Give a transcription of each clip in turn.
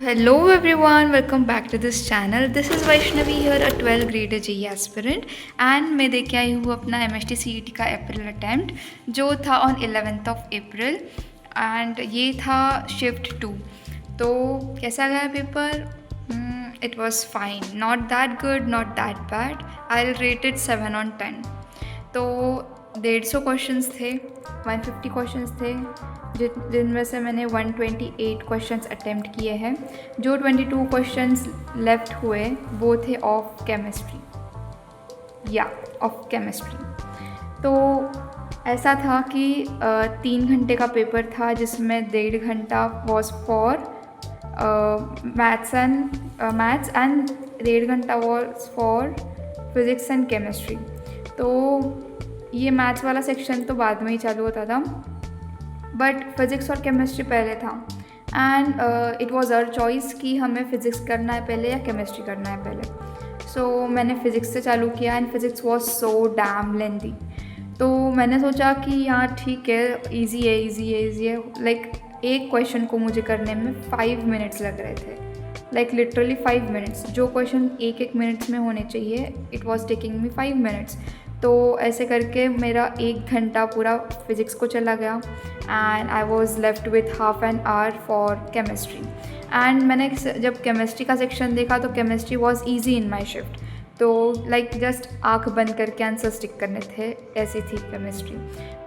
Hello everyone, welcome back to this channel. This is Vaishnavi here, a 12th grade JEE aspirant and मैं देके आई हूँ अपना MST CET का अप्रैल attempt जो था on 11th of April and ये था शिफ्ट 2। तो कैसा गया paper? It was fine, not that good, not that bad, I will rate it 7 on 10। तो 150 क्वेश्चंस थे, 150 क्वेश्चंस थे जिनमें से मैंने 128 क्वेश्चंस अटेम्प्ट किए हैं। जो 22 क्वेश्चंस लेफ़्ट हुए वो थे ऑफ केमिस्ट्री, ऑफ केमिस्ट्री। तो ऐसा था कि 3 घंटे का पेपर था जिसमें 1.5 घंटा वॉज फॉर मैथ्स एंड 1.5 घंटा was for physics and chemistry. तो ये मैथ्स वाला सेक्शन तो बाद में ही चालू होता था, बट फिज़िक्स और केमिस्ट्री पहले था and it was our choice कि हमें फ़िज़िक्स करना है पहले या केमिस्ट्री करना है पहले। सो मैंने फ़िज़िक्स से चालू किया and physics was so damn lengthy. तो मैंने सोचा कि यार ठीक है, इजी है। लाइक एक क्वेश्चन को मुझे करने में 5 मिनट्स लग रहे थे, लाइक लिटरली 5 मिनट्स। जो क्वेश्चन एक मिनट्स में होने चाहिए, it was taking me 5 minutes. तो ऐसे करके मेरा 1 घंटा पूरा फिज़िक्स को चला गया and I was left with half an hour for chemistry. And मैंने जब केमिस्ट्री का सेक्शन देखा तो chemistry was easy in my shift. तो लाइक जस्ट आँख बंद करके आंसर स्टिक करने थे, ऐसी थी केमिस्ट्री।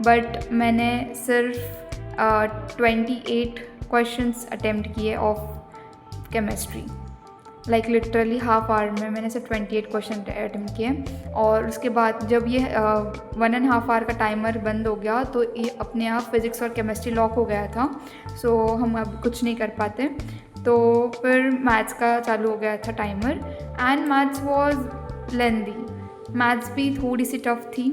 बट मैंने सिर्फ 28 क्वेश्चंस अटेम्प्ट किए of chemistry. Like literally half hour में मैंने सिर्फ 28 क्वेश्चन अटेम्प्ट किए। और उसके बाद जब ये 1.5 आवर का टाइमर बंद हो गया तो ये अपने आप फिज़िक्स और केमिस्ट्री लॉक हो गया था। सो हम अब कुछ नहीं कर पाते। तो फिर मैथ्स का चालू हो गया था timer and maths was lengthy. Maths भी थोड़ी सी टफ थी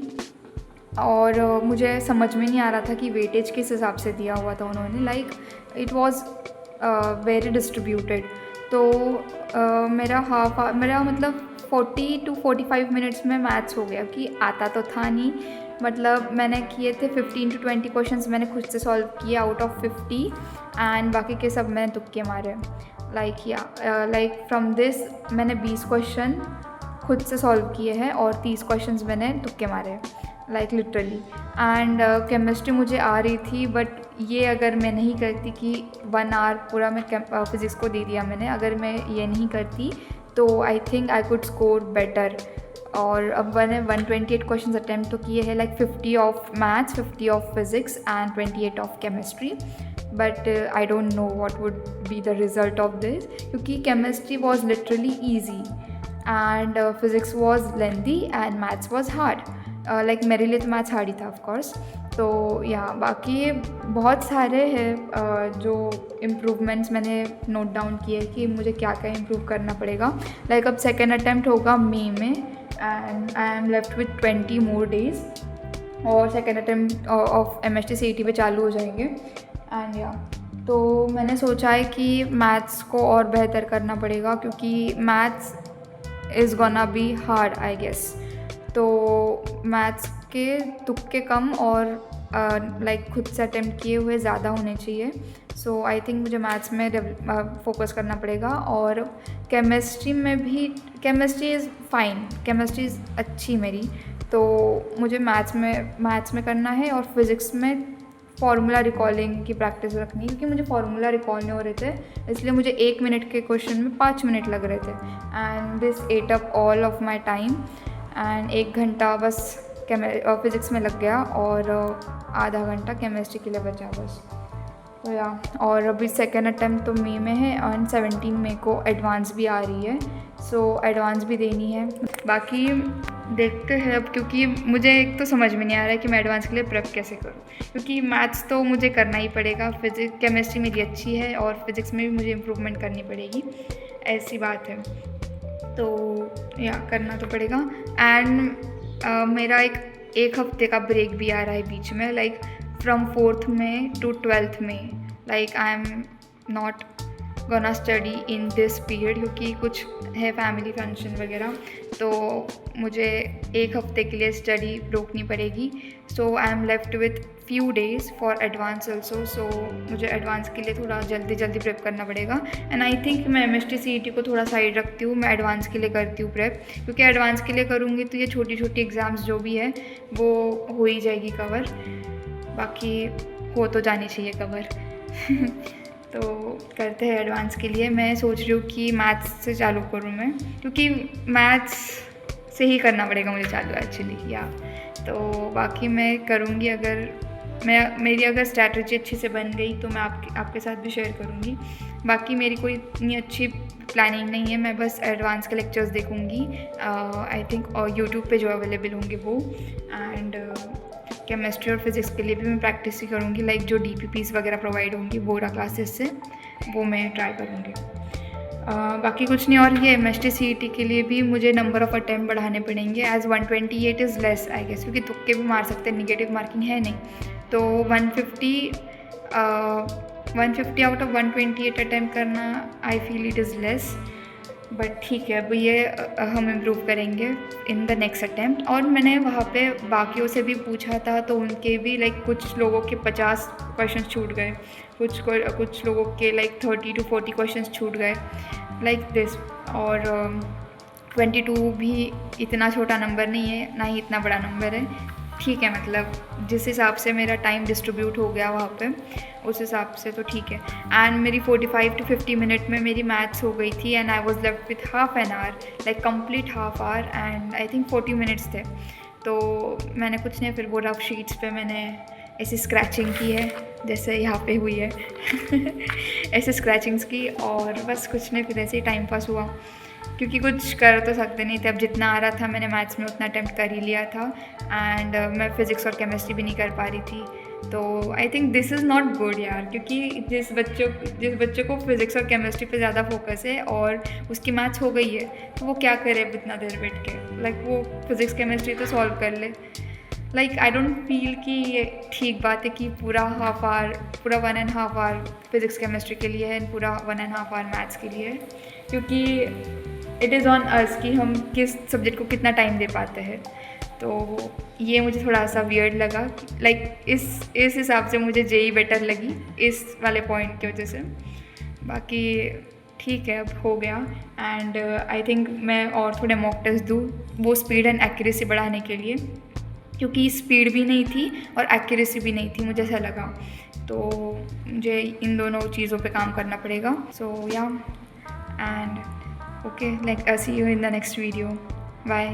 और मुझे समझ में नहीं आ रहा था कि वेटेज किस हिसाब से दिया हुआ था उन्होंने। Like it was very distributed. तो मेरा मतलब 40 to 45 मिनट्स में मैथ्स हो गया कि आता तो था नहीं। मतलब मैंने किए थे 15 to 20 क्वेश्चंस मैंने खुद से सॉल्व किए आउट ऑफ 50 एंड बाकी के सब मैंने तुक्के मारे। लाइक फ्रॉम दिस मैंने 20 क्वेश्चन खुद से सॉल्व किए हैं और 30 क्वेश्चंस मैंने तुक्के मारे, लाइक लिटरली। एंड केमिस्ट्री मुझे आ रही थी, बट ये अगर मैं नहीं करती कि 1 आवर पूरा मैं फिज़िक्स को दे दिया मैंने, अगर मैं ये नहीं करती तो I think I could score better. और अब मैंने 128 क्वेश्चन अटैम्प्ट तो किए हैं, like 50 of maths, 50 of physics and 28 of chemistry. But I don't know what would be the result of this, क्योंकि chemistry was literally easy and physics was lengthy and maths was hard. Like मेरे लिए तो maths hard ही था of course. तो बाकी बहुत सारे हैं जो इम्प्रूवमेंट्स मैंने नोट डाउन किए कि मुझे क्या क्या इम्प्रूव करना पड़ेगा। लाइक अब सेकेंड अटैम्प्ट होगा मई में and I am left with 20 more days और second attempt of MST CET पे चालू हो जाएंगे। एंड तो मैंने सोचा है कि मैथ्स को और बेहतर करना पड़ेगा, क्योंकि maths is gonna be hard I guess. तो मैथ्स के तुक्के कम और लाइक खुद से अटेम्प्ट किए हुए ज़्यादा होने चाहिए। सो आई थिंक मुझे मैथ्स में फोकस करना पड़ेगा। और केमिस्ट्री में भी, chemistry is fine, chemistry is अच्छी मेरी। तो मुझे मैथ्स में करना है और फिज़िक्स में फार्मूला रिकॉलिंग की प्रैक्टिस रखनी है, क्योंकि मुझे फार्मूला रिकॉल नहीं हो रहे थे, इसलिए मुझे 1 मिनट के क्वेश्चन में 5 मिनट लग रहे थे and this eight up all of my time. And 1 घंटा बस फिज़िक्स में लग गया और आधा घंटा केमिस्ट्री के लिए बचा बस। तो और अभी सेकेंड अटैम्प्ट तो मई में है और 17 मई को एडवांस भी आ रही है। सो एडवांस भी देनी है। बाकी देखते हैं अब, क्योंकि मुझे एक तो समझ में नहीं आ रहा है कि मैं एडवांस के लिए प्रेप कैसे करूँ, क्योंकि मैथ्स तो मुझे करना ही पड़ेगा, फिज़िक्स केमिस्ट्री मेरी अच्छी है और फिज़िक्स में भी मुझे इम्प्रूवमेंट करनी पड़ेगी, ऐसी बात है। तो करना तो पड़ेगा। एंड मेरा एक हफ्ते का ब्रेक भी आ रहा है बीच में, like from 4th May to 12th May. Like I am not gonna study in this period, क्योंकि कुछ है फैमिली फंक्शन वगैरह, तो मुझे 1 हफ्ते के लिए स्टडी रोकनी पड़ेगी। So I am left with few days for advance also, so मुझे एडवांस के लिए थोड़ा जल्दी प्रेप करना पड़ेगा। एंड आई थिंक मैं MST CET को थोड़ा साइड रखती हूँ, मैं एडवांस के लिए करती हूँ प्रेप, क्योंकि एडवांस के लिए करूँगी तो ये छोटी छोटी एग्ज़ाम्स जो भी है वो हो ही जाएगी कवर, बाकी हो तो जानी चाहिए कवर। तो करते हैं एडवांस के लिए। मैं सोच रही हूँ कि मैथ्स से चालू करूँ मैं, क्योंकि मैथ्स से ही करना पड़ेगा मुझे चालू एक्चुअली, या तो बाकी मैं करूँगी। अगर मेरी अगर स्ट्रैटेजी अच्छी से बन गई तो मैं आपके साथ भी शेयर करूँगी। बाकी मेरी कोई इतनी अच्छी प्लानिंग नहीं है, मैं बस एडवांस के लेक्चर्स देखूँगी आई थिंक, और यूट्यूब पे जो अवेलेबल होंगे वो। एंड केमिस्ट्री और फिज़िक्स के लिए भी मैं प्रैक्टिस ही करूँगी, लाइक जो DPPs वगैरह प्रोवाइड होंगी बोरा क्लासेस से, वो मैं ट्राई करूँगी। बाकी कुछ नहीं। और ये MST CET के लिए भी मुझे नंबर ऑफ़ अटैम्प्ट बढ़ाने पड़ेंगे, as 128 is less I guess, क्योंकि तुक्के भी मार सकते हैं, निगेटिव मार्किंग है नहीं, तो 150 आउट ऑफ 128 अटैम्प्ट करना I feel it is less, but ठीक है, अब ये हम इम्प्रूव करेंगे इन द नेक्स्ट अटैम्प्ट। और मैंने वहाँ पे बाकियों से भी पूछा था, तो उनके भी लाइक कुछ लोगों के 50 क्वेश्चन छूट गए, कुछ लोगों के लाइक 30 to 40 क्वेश्चन छूट गए लाइक दिस। और 22 भी इतना छोटा नंबर नहीं है, ना ही इतना बड़ा नंबर है, ठीक है, मतलब जिस हिसाब से मेरा टाइम डिस्ट्रीब्यूट हो गया वहाँ पे उस हिसाब से तो ठीक है। एंड मेरी 45 to 50 मिनट में मेरी मैथ्स हो गई थी, and I was left with half an hour, like complete half hour, and I think 40 minutes थे। तो मैंने कुछ नहीं, फिर वो रफ शीट्स पे मैंने ऐसी स्क्रैचिंग की है जैसे यहाँ पे हुई है ऐसे स्क्रैचिंग्स की, और बस कुछ नहीं, फिर ऐसे ही टाइम पास हुआ, क्योंकि कुछ कर तो सकते नहीं थे। अब जितना आ रहा था मैंने मैथ्स में उतना अटैम्प्ट कर ही लिया था, एंड मैं फ़िज़िक्स और केमिस्ट्री भी नहीं कर पा रही थी। तो I think this is not good यार, क्योंकि जिस बच्चों को फ़िज़िक्स और केमिस्ट्री पे ज़्यादा फोकस है और उसकी मैथ्स हो गई है, तो वो क्या करे अब इतना देर बैठ के, लाइक वो फ़िज़िक्स केमिस्ट्री तो सॉल्व कर ले। लाइक आई डोंट फील कि ये ठीक बात है कि पूरा 1.5 आवर फिज़िक्स केमिस्ट्री के लिए है, पूरा 1.5 आवर मैथ्स के लिए है, क्योंकि इट इज़ ऑन अस कि हम किस सब्जेक्ट को कितना टाइम दे पाते हैं। तो ये मुझे थोड़ा सा वियर्ड लगा, लाइक इस हिसाब से मुझे JEE बेटर लगी इस वाले पॉइंट की वजह से। बाकी ठीक है, अब हो गया, एंड आई थिंक मैं और थोड़े मॉक टेस्ट दूँ वो स्पीड एंड एक्यूरेसी बढ़ाने के लिए, क्योंकि स्पीड भी नहीं थी और एक्यूरेसी भी नहीं थी, मुझे ऐसा लगा। तो मुझे इन दोनों चीज़ों पे काम करना पड़ेगा। सो या and okay, like see you in the next video, bye.